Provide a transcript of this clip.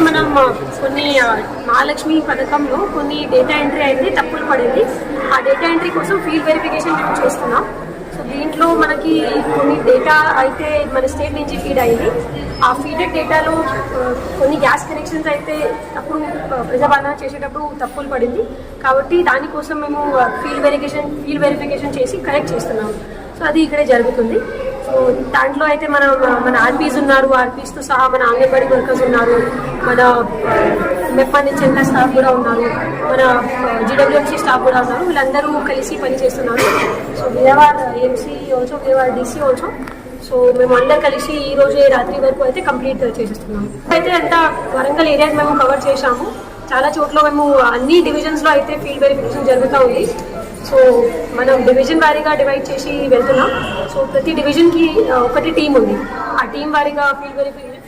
మనం కొన్ని మహాలక్ష్మి పథకంలో కొన్ని డేటా ఎంట్రీ అయితే తప్పులు పడింది. ఆ డేటా ఎంట్రీ కోసం ఫీల్డ్ వెరిఫికేషన్ మేము చేస్తున్నాం. సో దీంట్లో మనకి కొన్ని డేటా అయితే మన స్టేట్ నుంచి ఫీడ్ అయింది. ఆ ఫీడెడ్ డేటాలో కొన్ని గ్యాస్ కనెక్షన్స్ అయితే అప్పుడు ప్రజాపాలన చేసేటప్పుడు తప్పులు పడింది. కాబట్టి దానికోసం మేము ఫీల్డ్ వెరిఫికేషన్ చేసి కరెక్ట్ చేస్తున్నాము. సో అది ఇక్కడే జరుగుతుంది. సో దాంట్లో అయితే మన ఆర్పీస్ ఉన్నారు, ఆర్పీస్తో సహా మన అంగన్వాడీ వర్కర్స్ ఉన్నారు, మన మెప్ప నుంచి ఎంత స్టాఫ్ కూడా ఉన్నారు, మన జీడబ్ల్యూఎంసీ స్టాఫ్ కూడా ఉన్నారు. వీళ్ళందరూ కలిసి పనిచేస్తున్నారు. So we are AMC also, we are DC also. So మేము అందరు కలిసి ఈ రోజే రాత్రి వరకు అయితే కంప్లీట్ చేసేస్తున్నాము. అయితే అంతా వరంగల్ ఏరియాకి మేము కవర్ చేశాము. చాలా చోట్ల మేము అన్ని డివిజన్స్లో అయితే ఫీల్డ్ వెరిఫికేషన్ జరుగుతూ ఉంది. సో మనం డివిజన్ వారీగా డివైడ్ చేసి వెళ్తున్నాం. సో ప్రతి డివిజన్కి ఒకటి టీం ఉంది. ఆ టీం వారీగా ఫీల్డ్ వెరిఫికేషన్